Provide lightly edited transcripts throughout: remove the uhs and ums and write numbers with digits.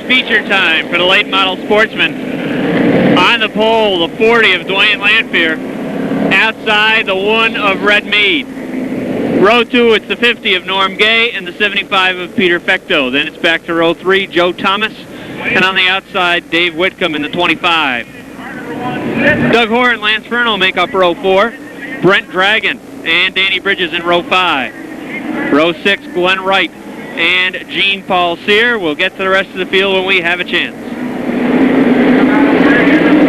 feature time for the late model sportsman. On the pole, the 40 of Dwayne Lanphier. Outside, the 1 of Red Mead. Row 2, it's the 50 of Norm Gay and the 75 of Peter Fecto. Then it's back to row 3, Joe Thomas. And on the outside, Dave Whitcomb in the 25. Doug Hoare and Lance Fernald make up row 4. Brent Dragon and Danny Bridges in row 5. Row 6, Glenn Wright and Gene Paul Sear. We'll get to the rest of the field when we have a chance.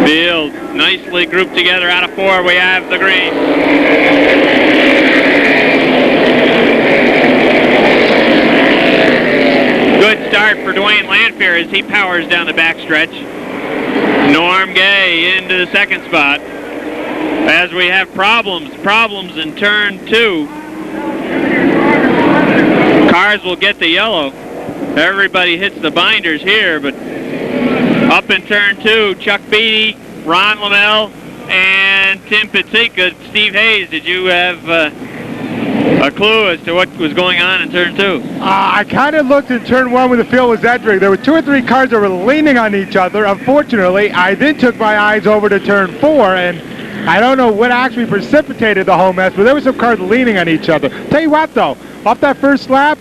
Field nicely grouped together. Out of 4, we have the green. Good start for Dwayne Lanphier as he powers down the backstretch. Norm Gay into the second spot. As we have problems in turn 2. Cars will get the yellow. Everybody hits the binders here, but up in turn 2, Chuck Beatty, Ron Lamel, and Tim Pitzika. Steve Hayes, did you have a clue as to what was going on in turn 2? I kind of looked in turn 1 when the field was entering. There were 2 or 3 cars that were leaning on each other. Unfortunately, I then took my eyes over to turn 4, and I don't know what actually precipitated the whole mess, but there were some cars leaning on each other. Tell you what, though, off that first lap,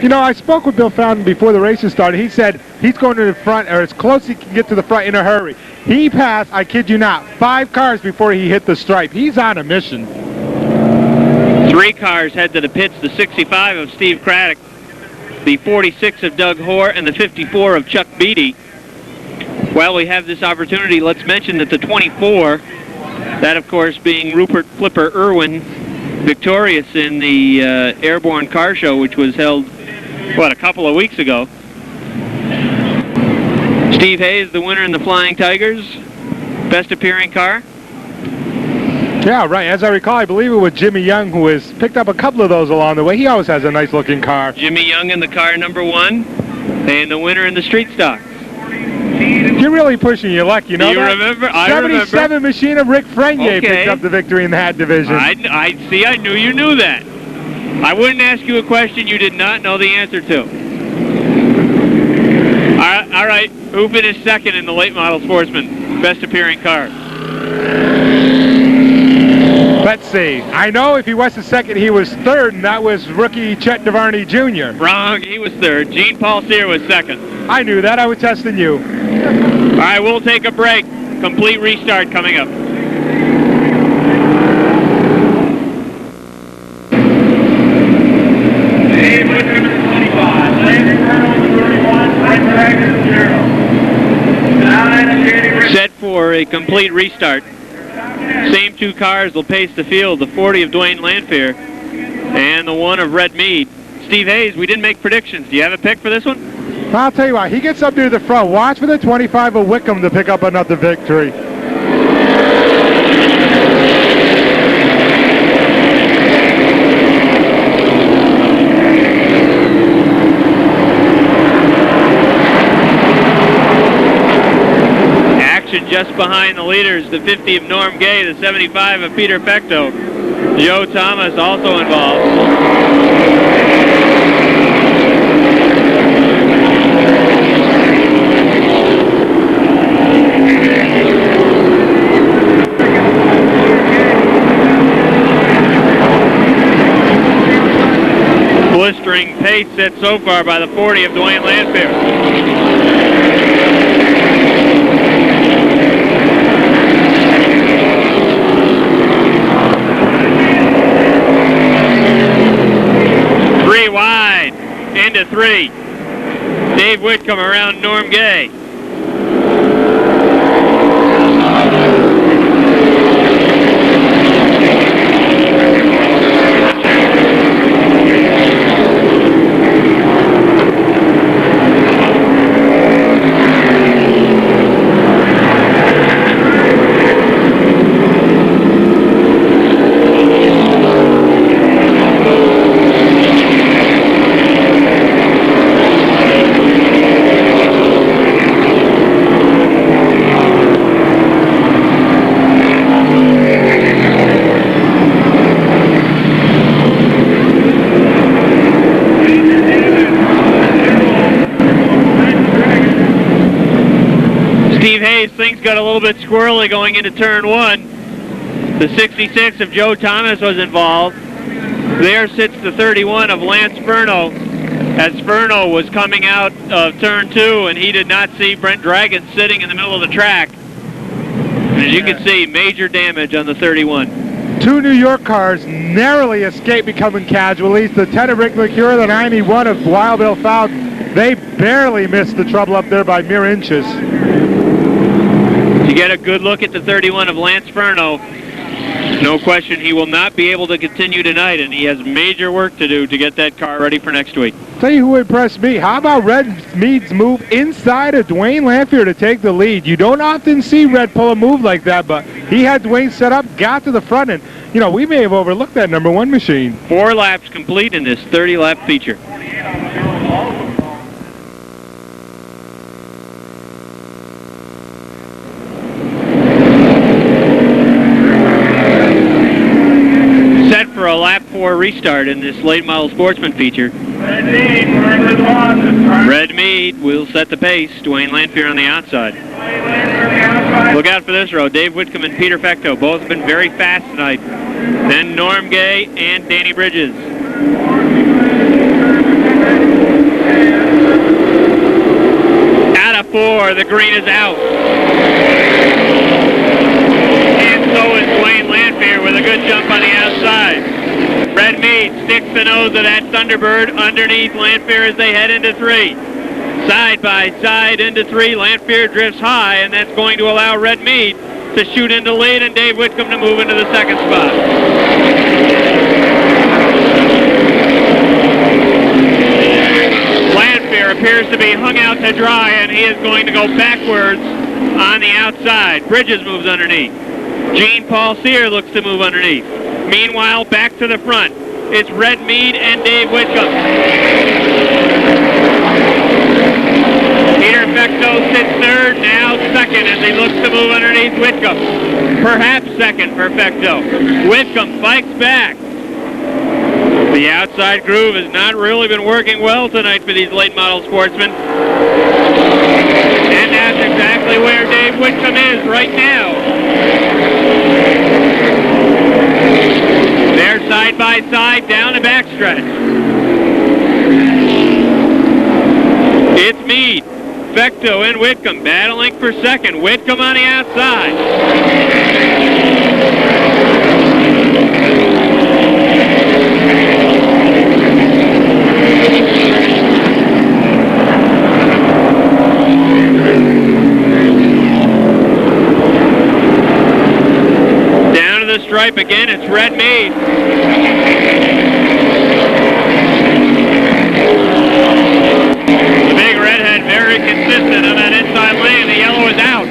you know, I spoke with Bill Fountain before the races started. He said he's going to the front, or as close as he can get to the front in a hurry. He passed, I kid you not, 5 cars before he hit the stripe. He's on a mission. 3 cars head to the pits, the 65 of Steve Craddock, the 46 of Doug Hoare, and the 54 of Chuck Beatty. While we have this opportunity, let's mention that the 24, that of course being Rupert Flipper Irwin, victorious in the Airborne Car Show, which was held, what, a couple of weeks ago. Steve Hayes, the winner in the Flying Tigers, best appearing car. Yeah, right. As I recall, I believe it was Jimmy Young who has picked up a couple of those along the way. He always has a nice-looking car. Jimmy Young in the car number 1, and the winner in the Street Stock. You're really pushing your luck, you know. Do you remember? I 77 remember. machine of Rick Frenier picked up the victory in that division. I see. I knew you knew that. I wouldn't ask you a question you did not know the answer to. All right. Who finished second in the late model sportsman? Best appearing car. Let's see. I know if he was the second, he was third, and that was rookie Chet DeVarney Jr. Wrong. He was third. Gene Paul Sear was second. I knew that. I was testing you. All right, we'll take a break. Complete restart coming up. Dave Whitcomb is 25. Landry Fernald is 31. Brent Dragon is 0. Set for a complete restart. Same 2 cars will pace the field, the 40 of Dwayne Lanphier and the 1 of Red Mead. Steve Hayes, we didn't make predictions. Do you have a pick for this one? I'll tell you what, he gets up near the front. Watch for the 25 of Wickham to pick up another victory. Action just behind the leaders, the 50 of Norm Gay, the 75 of Peter Fecto. Joe Thomas also involved. Blistering pace set so far by the 40 of Dwayne Lanphier. Wide into 3. Dave Whitcomb around Norm Gay. Steve Hayes, things got a little bit squirrely going into turn 1. The 66 of Joe Thomas was involved. There sits the 31 of Lance Furno, as Furno was coming out of turn 2, and he did not see Brent Dragon sitting in the middle of the track. As you can see, major damage on the 31. 2 New York cars narrowly escaped becoming casualties. The 10 of Rick McCure, the 91 of Wild Bill Fountain, they barely missed the trouble up there by mere inches. To get a good look at the 31 of Lance Furno, no question he will not be able to continue tonight, and he has major work to do to get that car ready for next week. Tell you who impressed me. How about Red Mead's move inside of Dwayne Lanphier to take the lead? You don't often see Red pull a move like that, but he had Dwayne set up, got to the front, and, you know, we may have overlooked that number 1 machine. 4 laps complete in this 30-lap feature. Set for a lap 4 restart in this late model sportsman feature. Red Mead will set the pace. Dwayne Lanphier on the outside. Look out for this row. Dave Whitcomb and Peter Fecto both have been very fast tonight. Then Norm Gay and Danny Bridges. Out of 4, the green is out. And so is Dwayne Lanphier with a good jump on the outside. Red Mead sticks the nose of that Thunderbird underneath Lanphier as they head into 3. Side by side into 3, Lanphier drifts high, and that's going to allow Red Mead to shoot into lead and Dave Whitcomb to move into the 2nd spot. Lanphier appears to be hung out to dry, and he is going to go backwards on the outside. Bridges moves underneath. Gene Paul Sear looks to move underneath. Meanwhile, back to the front, it's Red Mead and Dave Whitcomb. Peter Fecto sits 3rd, now 2nd as he looks to move underneath Whitcomb. Perhaps 2nd for Fecto. Whitcomb fights back. The outside groove has not really been working well tonight for these late model sportsmen. And that's exactly where Dave Whitcomb is right now. They're side by side down the backstretch. It's Mead, Fecto, and Whitcomb battling for 2nd. Whitcomb on the outside. Down to the stripe again, it's Red Mead. The big redhead very consistent on that inside lane. The yellow is out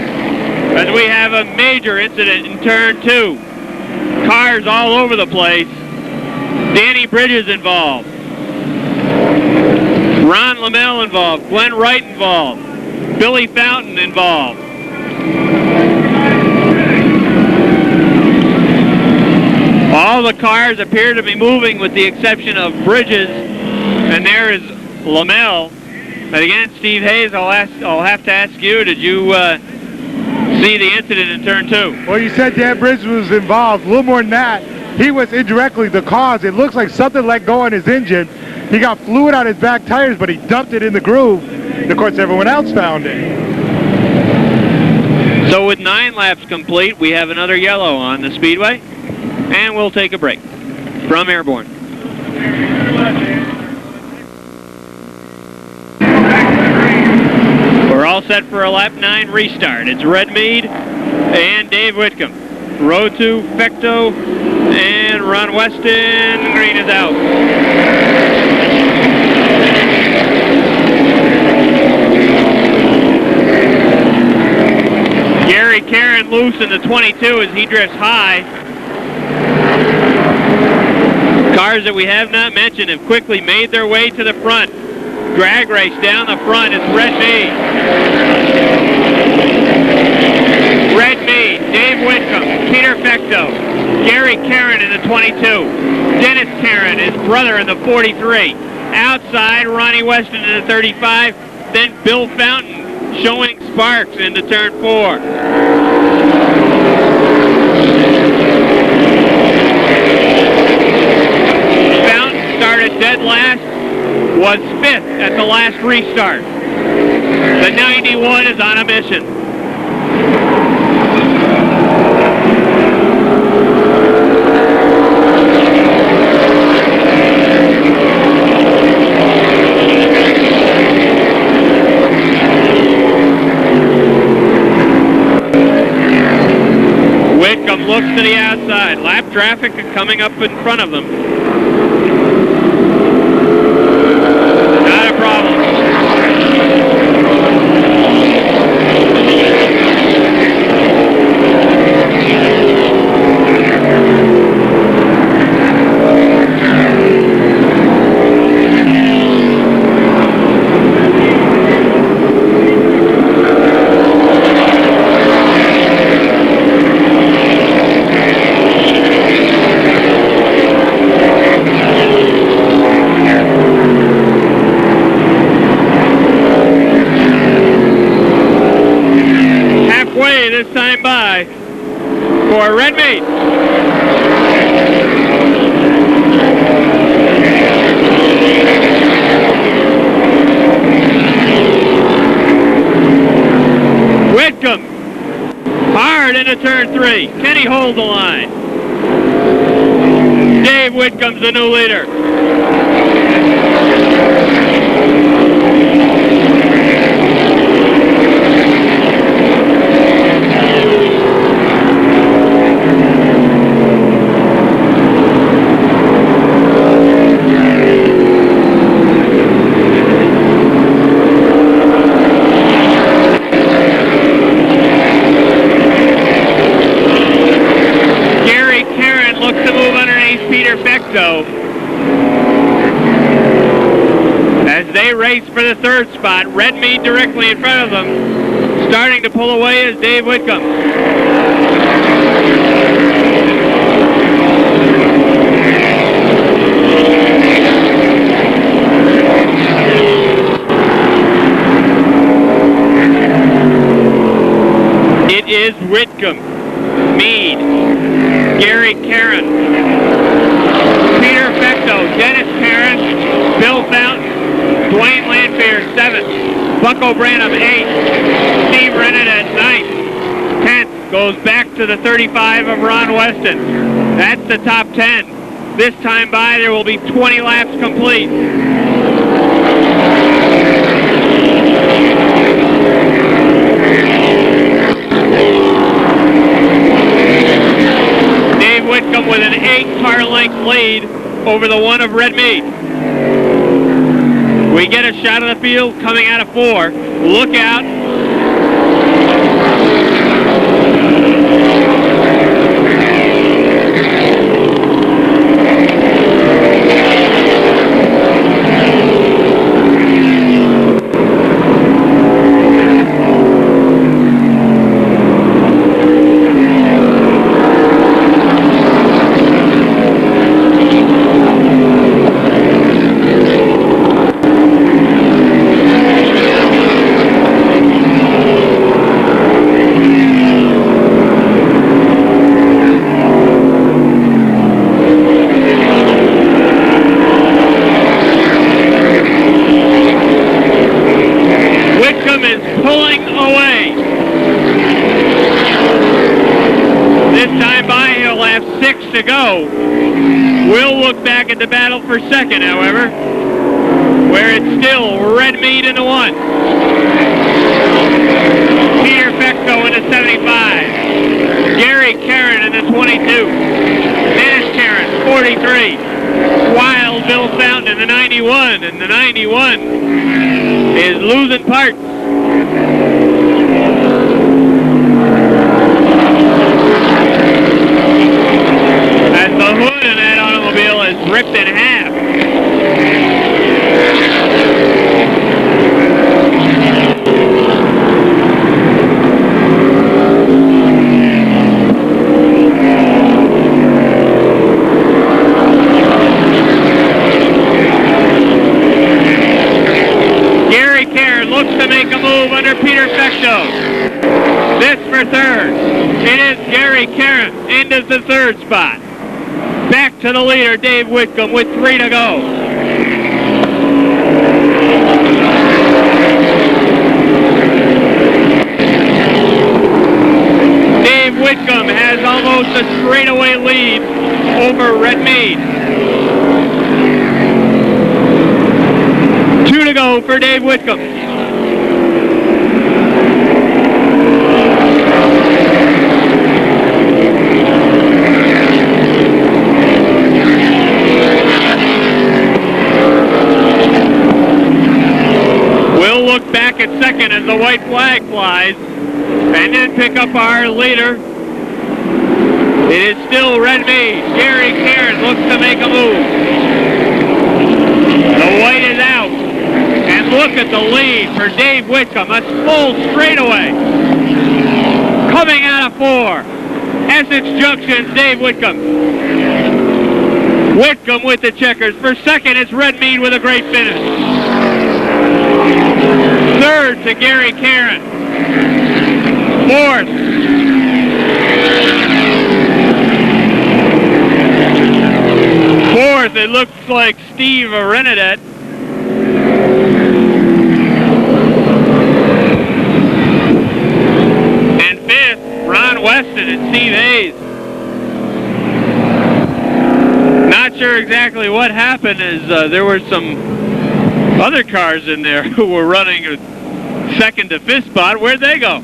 as we have a major incident in turn 2. Cars all over the place. Danny Bridges involved. Ron Lamell involved. Glenn Wright involved. Billy Fountain involved. All the cars appear to be moving with the exception of Bridges, and there is Lamell. But again, Steve Hayes, I'll have to ask you, did you see the incident in turn 2? Well, you said Dan Bridges was involved. A little more than that, he was indirectly the cause. It looks like something let go on his engine. He got fluid on his back tires, but he dumped it in the groove. And of course, everyone else found it. So with 9 laps complete, we have another yellow on the speedway, and we'll take a break from Airborne. We're all set for a lap 9 restart. It's Red Mead and Dave Whitcomb. Row 2, Fecto and Ron Weston. Green is out. Gary Caron loose in the 22 as he drifts high. Cars that we have not mentioned have quickly made their way to the front. Drag race down the front is Red Mead. Red Mead, Dave Whitcomb, Peter Fecto, Gary Caron in the 22. Dennis Caron, his brother in the 43. Outside, Ronnie Weston in the 35. Then Bill Fountain showing sparks into turn 4. Fountain started dead last, was 5th at the last restart. The 91 is on a mission. Whitcomb looks to the outside. Lap traffic coming up in front of them. Not a problem. This time by for Red Meat. Whitcomb hard into turn 3. Can he hold the line? Dave Whitcomb's the new leader. As they race for the 3rd spot, Red Mead directly in front of them, starting to pull away is Dave Whitcomb. It is Whitcomb, Mead, Gary Caron, Peter Fecto, Dennis Parent, Bill Fountain, Dwayne Lanfear 7th, Bucko Branham 8th, Steve Rennet at 9th, 10th goes back to the 35 of Ron Weston. That's the top 10. This time by there will be 20 laps complete. Dave Whitcomb with an 8-car length lead over the one of Red Mead. We get a shot of the field coming out of 4. Look out. To go. We'll look back at the battle for second, however, where it's still Red Mead in the 1. Peter Fecto in the 75. Gary Caron in the 22. Dennis Caron, 43. Wild Bill Fountain in the 91, and the 91 is losing parts. As the hood in that automobile is ripped in half. Gary Caron looks to make a move under Peter This for third. It is Gary Karen into the third spot. Back to the leader, Dave Whitcomb, with 3 to go. Dave Whitcomb has almost a straightaway lead over Red Mead. 2 to go for Dave Whitcomb. We'll look back at second as the white flag flies, and then pick up our leader. It is still Red Mead. Gary Karen looks to make a move. The white is out. And look at the lead for Dave Whitcomb. A full straightaway. Coming out of 4. Essex Junction's Dave Whitcomb. Whitcomb with the checkers. For second, it's Red Mead with a great finish. Third to Gary Karen. Fourth. Fourth, it looks like Steve Arenadette. And fifth, Ron Weston and Steve Hayes. Not sure exactly what happened, as there were some other cars in there who were running a second to fifth spot. Where'd they go?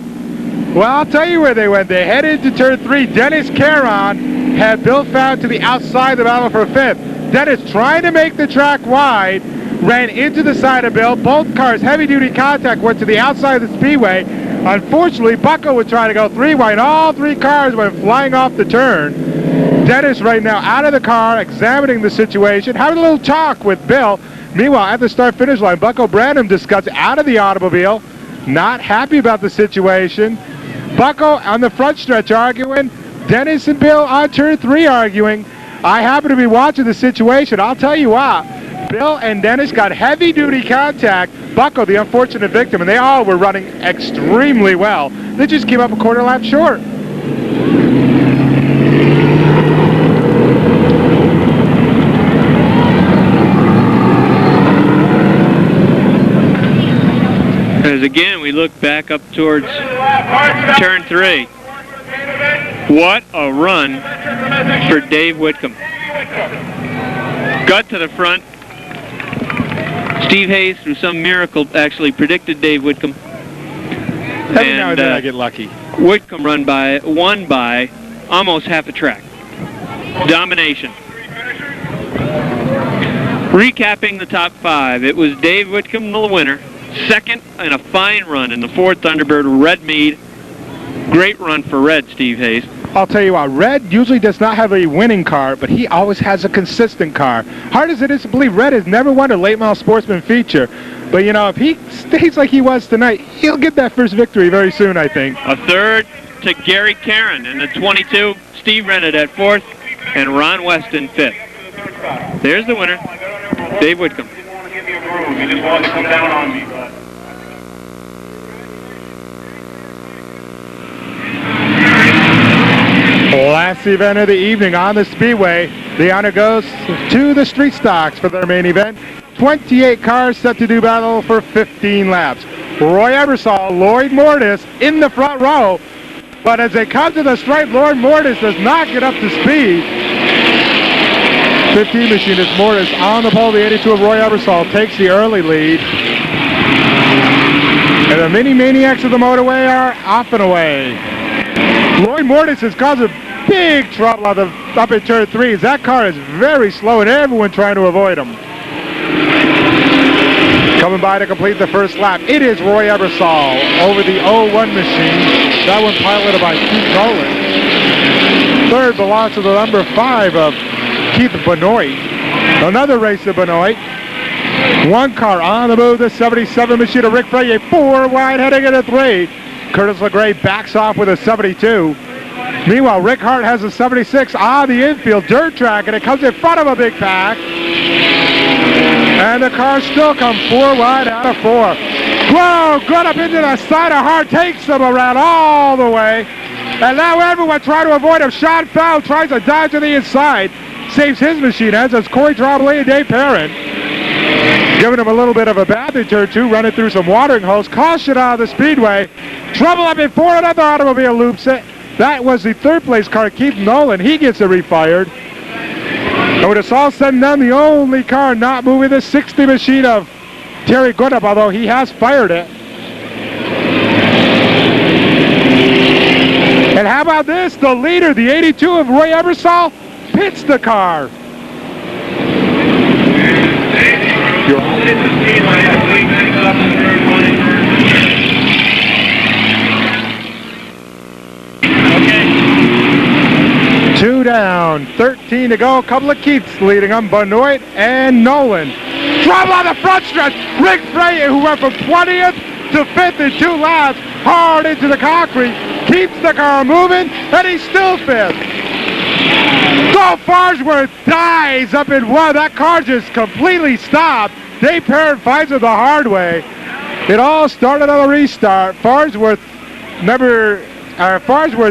Well, I'll tell you where they went. They headed to turn 3. Dennis Caron had Bill Found to the outside of the battle for 5th. Dennis trying to make the track wide, ran into the side of Bill. Both cars, heavy-duty contact, went to the outside of the speedway. Unfortunately, Bucko was trying to go 3 wide. All 3 cars went flying off the turn. Dennis right now out of the car, examining the situation, having a little talk with Bill. Meanwhile, at the start-finish line, Bucko Branham discussed out of the automobile, not happy about the situation. Bucko on the front stretch arguing. Dennis and Bill on turn 3 arguing. I happen to be watching the situation. I'll tell you what. Bill and Dennis got heavy-duty contact. Bucko, the unfortunate victim, and they all were running extremely well. They just came up a quarter lap short. As again, we look back up towards turn 3. What a run for Dave Whitcomb. Got to the front. Steve Hayes, through some miracle, actually predicted Dave Whitcomb. Every now and then I get lucky. Whitcomb won by almost half a track. Domination. Recapping the top 5, it was Dave Whitcomb the winner. Second, and a fine run in the Ford Thunderbird, Red Mead. Great run for Red, Steve Hayes. I'll tell you what, Red usually does not have a winning car, but he always has a consistent car. Hard as it is to believe, Red has never won a late model sportsman feature. But, you know, if he stays like he was tonight, he'll get that first victory very soon, I think. A third to Gary Karen in the 22, Steve Rennet at 4th, and Ron Weston 5th. There's the winner, Dave Whitcomb. You just wanted to come down on me, but... Last event of the evening on the Speedway. The honor goes to the Street Stocks for their main event. 28 cars set to do battle for 15 laps. Roy Ebersol, Lloyd Mortis in the front row. But as they come to the stripe, Lloyd Mortis does not get up to speed. 15 machinist Mortis on the pole. The 82 of Roy Ebersol takes the early lead. And the mini maniacs of the motorway are off and away. Lloyd Mortis has caused a big trouble up at turn 3. That car is very slow and everyone trying to avoid him. Coming by to complete the first lap, it is Roy Ebersol over the 01 machine. That one piloted by Keith Nolan. Third belongs to the number 5 of Keith Benoit. Another race of Benoit. One car on the move, the 77 machine of Rick Freye. 4 wide heading into 3. Curtis LeGray backs off with a 72. Meanwhile, Rick Hart has a 76 on the infield dirt track, and it comes in front of a big pack. And the cars still come 4 wide out of 4. Whoa, good up into the side of Hart, takes him around all the way. And now everyone trying to avoid him. Sean Fowle tries to dive to the inside. Saves his machine heads as Corey Trombley and Dave Parent. Giving him a little bit of a bath in turn two, running through some watering holes. Caution out of the speedway. Trouble up in four, another automobile loops it. That was the third place car, Keith Nolan. He gets it refired. And when it's all said and done, the only car not moving, the 60 machine of Terry Goodup, although he has fired it. And how about this? The leader, the 82 of Roy Ebersol, pits the car. Okay. 2 down, 13 to go. A couple of Keiths leading them, Benoit and Nolan. Trouble on the front stretch. Rick Frey, who went from 20th to 5th in 2 laps, hard into the concrete, keeps the car moving, and he's still 5th. Go Farnsworth dies up in 1. That car just completely stopped. Dave Parent finds it the hard way. It all started on a restart. Farnsworth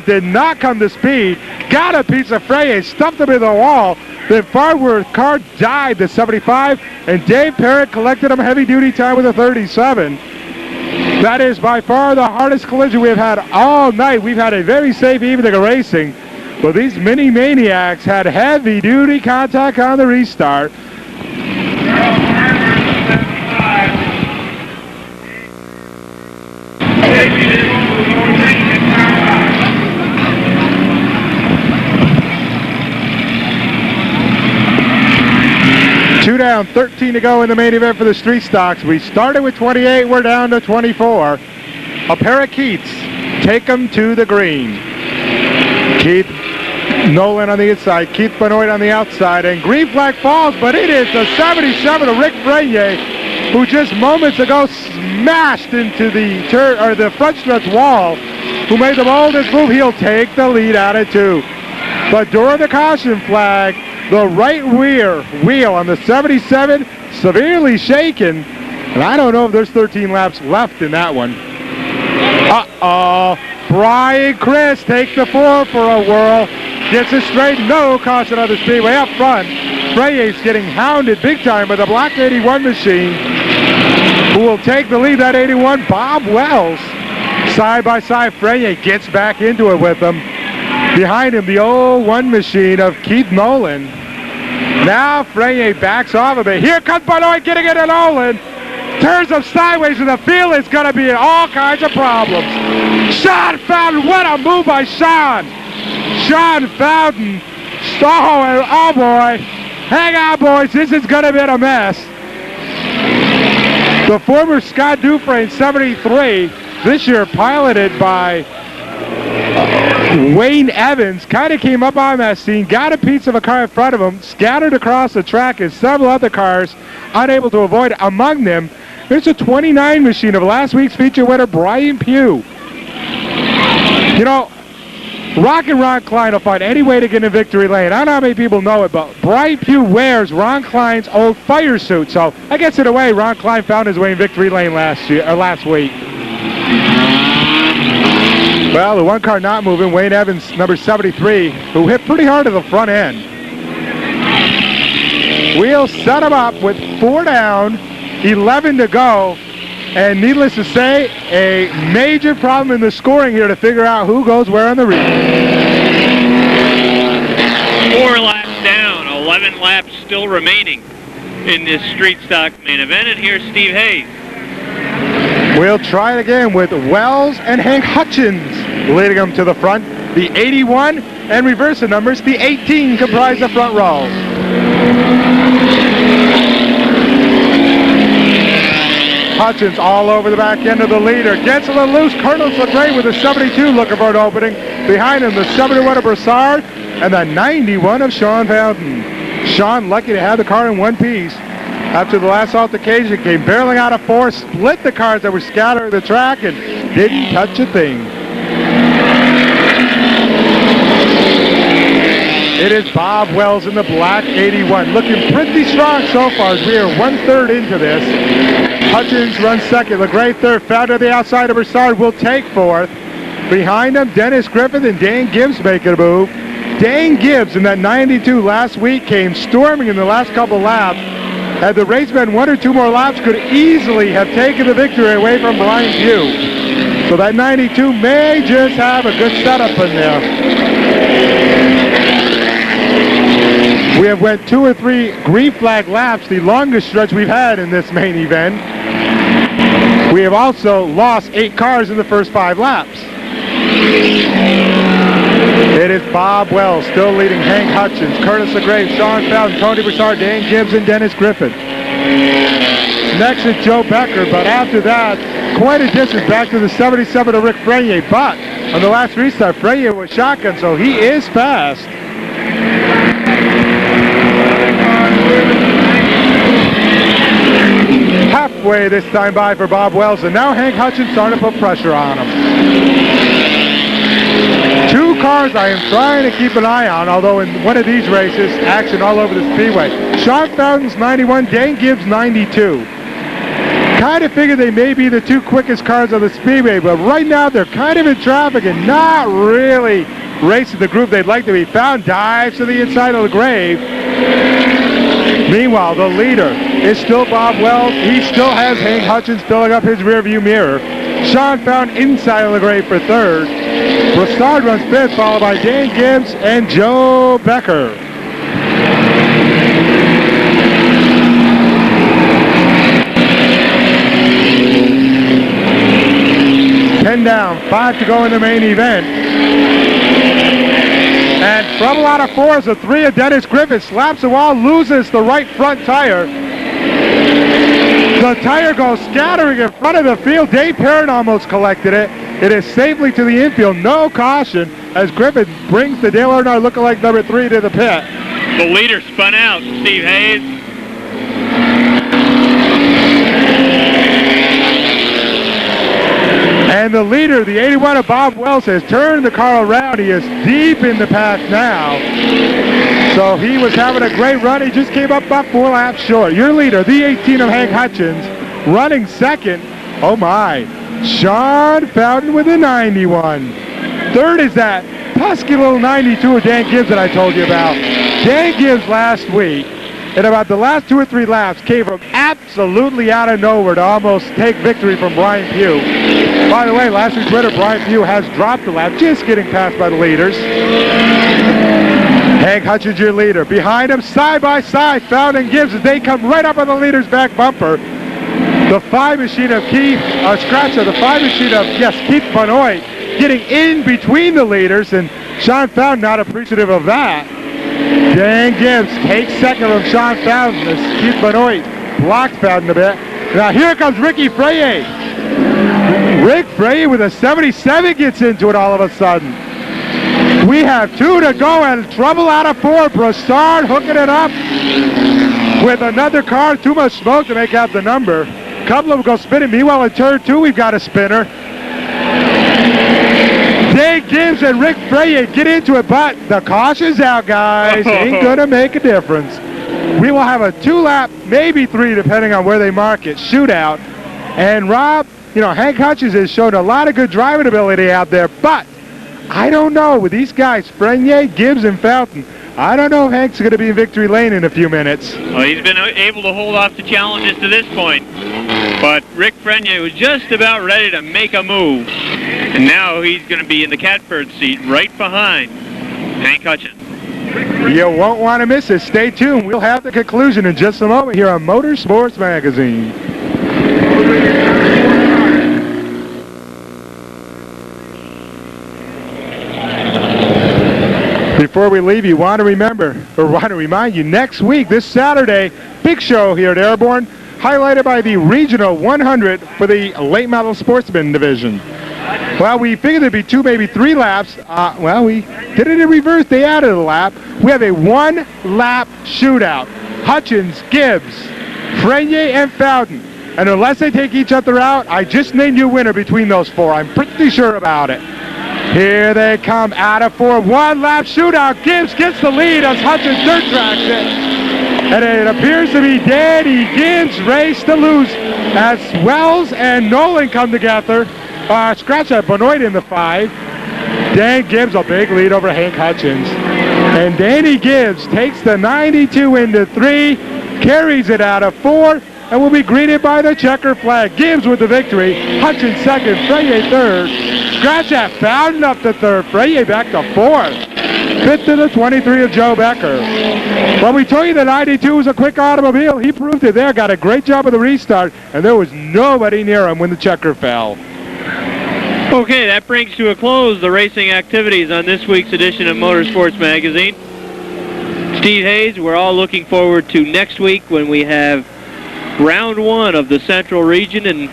did not come to speed. Got a piece of Frey, stuffed him in the wall. Then Farnsworth's car died to 75, and Dave Parent collected him heavy-duty time with a 37. That is by far the hardest collision we've had all night. We've had a very safe evening of racing, but these mini maniacs had heavy-duty contact on the restart. Two down, 13 to go in the main event for the street stocks. We started with 28, we're down to 24. A pair of Keiths take them to the green. Keith Nolan on the inside, Keith Benoit on the outside, and green flag falls, but it is the 77 of Rick Frenier, who just moments ago smashed into the front stretch wall, who made the boldest move. He'll take the lead out of 2. But during the caution flag, the right rear wheel on the 77 severely shaken, and I don't know if there's 13 laps left in that one. Uh-oh. Brian Chris takes the 4 for a whirl. Gets it straight. No caution on the speedway up front. Freyer's getting hounded big time by the black 81 machine, who will take the lead. That 81, Bob Wells. Side by side, Freyer gets back into it with them. Behind him, the 01 machine of Keith Nolan. Now Frenier backs off a bit. Here comes Benoit getting into Nolan. Turns him sideways in the field. It's going to be all kinds of problems. Sean Fountain, what a move by Sean. Sean Fountain. Oh boy. Hang on, boys. This is going to be a mess. The former Scott Dufresne 73, this year piloted by Wayne Evans, kind of came up on that scene, got a piece of a car in front of him, scattered across the track, and several other cars unable to avoid. Among them, there's a 29 machine of last week's feature winner, Brian Pugh. You know, Rock and Ron Klein will find any way to get in victory lane. I don't know how many people know it, but Brian Pugh wears Ron Klein's old fire suit. So I guess in a way, Ron Klein found his way in victory lane last week. Well, the one car not moving, Wayne Evans, number 73, who hit pretty hard to the front end. We'll set him up with 4 down, 11 to go, and needless to say, a major problem in the scoring here to figure out who goes where on the read. 4 laps down, 11 laps still remaining in this street stock main event, and here's Steve Hayes. We'll try it again with Wells and Hank Hutchins leading them to the front. The 81 and reverse the numbers, the 18 comprise the front row. Hutchins all over the back end of the leader. Gets a little loose. Carlos LeGray with the 72 looking for an opening. Behind him, the 71 of Broussard and the 91 of Sean Fountain. Sean lucky to have the car in one piece. After the last altercation, came barreling out of 4, split the cars that were scattered the track, and didn't touch a thing. It is Bob Wells in the black 81. Looking pretty strong so far as we are 1/3 into this. Hutchins runs second. LeGray third. Found on the outside of Broussard will take fourth. Behind him, Dennis Griffith and Dan Gibbs making a move. Dan Gibbs in that 92 last week came storming in the last couple laps. Had the race been 1 or 2 more laps, could easily have taken the victory away from Brian Pugh. So that 92 may just have a good setup in there. We have went 2 or 3 green flag laps, the longest stretch we've had in this main event. We have also lost 8 cars in the first 5 laps. It is Bob Wells still leading Hank Hutchins, Curtis LeGrave, Sean Fountain, Tony Broussard, Dan Gibbs, and Dennis Griffin. Next is Joe Becker, but after that, quite a distance back to the 77 of Rick Frenier. But on the last restart, Frenier was shotgun, so he is fast. Halfway this time by for Bob Wells, and now Hank Hutchins starting to put pressure on him. 2 cars I am trying to keep an eye on, although in one of these races, action all over the speedway. Sean Fountain's 91, Dan Gibbs 92. Kind of figure they may be the 2 quickest cars on the speedway, but right now they're kind of in traffic and not really racing the group they'd like to be. Fountain dives to the inside of the grave. Meanwhile, the leader is still Bob Wells. He still has Hank Hutchins filling up his rearview mirror. Sean Fountain inside of the grave for third. Broussard runs fifth, followed by Dan Gibbs and Joe Becker. Ten down, 5 to go in the main event. And trouble out of 4 as the 3 of Dennis Griffith slaps the wall, loses the right front tire. The tire goes scattering in front of the field. Dave Perrin almost collected it. It is safely to the infield, no caution, as Griffith brings the Dale Earnhardt lookalike number 3 to the pit. The leader spun out, Steve Hayes. And the leader, the 81 of Bob Wells, has turned the car around. He is deep in the pack now. So he was having a great run. He just came up about 4 laps short. Your leader, the 18 of Hank Hutchins, running second. Oh my. Sean Fountain with a 91. Third is that pesky little 92 of Dan Gibbs that I told you about. Dan Gibbs last week, in about the last 2 or 3 laps, came from absolutely out of nowhere to almost take victory from Brian Pugh. By the way, last week's winner, Brian Pugh, has dropped a lap, just getting passed by the leaders. Hank Hutchins, your leader. Behind him, side by side, Fountain and Gibbs as they come right up on the leader's back bumper. The 5 machine of Keith Benoit getting in between the leaders, and Sean Fountain not appreciative of that. Dan Gibbs takes second from Sean Fountain as Keith Benoit blocks Fountain a bit. Now here comes Ricky Freyer. Rick Freyer with a 77 gets into it all of a sudden. We have 2 to go and trouble out of 4. Broussard hooking it up with another car. Too much smoke to make out the number. A couple of them go spinning. Meanwhile, in turn 2, we've got a spinner. Dave Gibbs and Rick Freyer get into it, but the caution's out, guys. Ain't going to make a difference. We will have a 2-lap, maybe 3, depending on where they mark it, shootout. And Rob, Hank Hutchins has shown a lot of good driving ability out there, but I don't know with these guys, Frenier, Gibbs, and Fountain. I don't know if Hank's going to be in victory lane in a few minutes. Well, he's been able to hold off the challenges to this point. But Rick Frenier was just about ready to make a move. And now he's going to be in the catbird seat right behind Hank Hutchins. You won't want to miss it. Stay tuned. We'll have the conclusion in just a moment here on MotorSports Magazine. Before we leave, you want to remind you, next week, this Saturday, big show here at Airborne, highlighted by the Regional 100 for the late model sportsman division. Well, we figured there'd be 2, maybe 3 laps. We did it in reverse. They added a lap. We have a 1-lap shootout. Hutchins, Gibbs, Frenier, and Fountain. And unless they take each other out, I just named you a winner between those 4. I'm pretty sure about it. Here they come out of 4. One-lap shootout. Gibbs gets the lead as Hutchins dirt tracks it. And it appears to be Danny Gibbs' race to lose as Wells and Nolan come together. Scratch that, Benoit in the 5. Dan Gibbs a big lead over Hank Hutchins. And Danny Gibbs takes the 92 into 3, carries it out of 4, and will be greeted by the checker flag. Gibbs with the victory. Hutchins second, Freye third. Scratch that, bounding up to third. Freye back to 4th. 5th to the 23 of Joe Becker. Well, we told you the 92 was a quick automobile. He proved it there. Got a great job of the restart, and there was nobody near him when the checker fell. Okay, that brings to a close the racing activities on this week's edition of Motorsports Magazine. Steve Hayes, we're all looking forward to next week when we have round 1 of the Central Region, and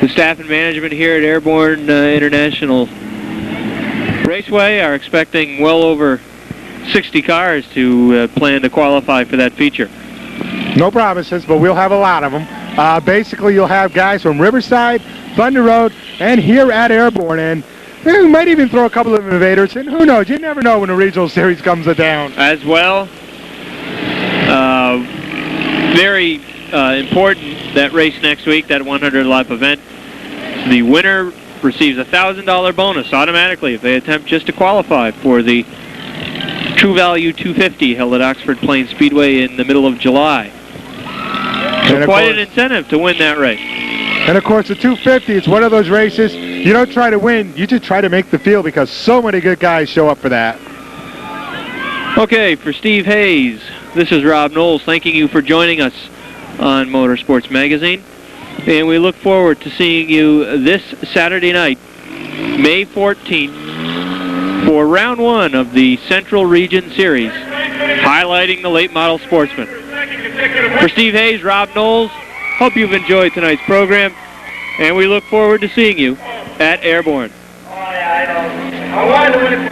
the staff and management here at Airborne International Raceway are expecting well over 60 cars to plan to qualify for that feature. No promises, but we'll have a lot of them. Basically, you'll have guys from Riverside, Thunder Road, and here at Airborne, and we might even throw a couple of invaders in. Who knows? You never know when a regional series comes down. As well, very important, that race next week, that 100 lap event. The winner receives a $1,000 bonus automatically if they attempt just to qualify for the True Value 250 held at Oxford Plains Speedway in the middle of July. So quite an incentive to win that race. And of course, the 250, it's one of those races, you don't try to win, you just try to make the field because so many good guys show up for that. Okay, for Steve Hayes, this is Rob Knowles thanking you for joining us on Motorsports Magazine. And we look forward to seeing you this Saturday night, May 14th, for round 1 of the Central Region Series, highlighting the late model sportsman. For Steve Hayes, Rob Knowles, hope you've enjoyed tonight's program, and we look forward to seeing you at Airborne. Oh, yeah, I know. I wanted to win it,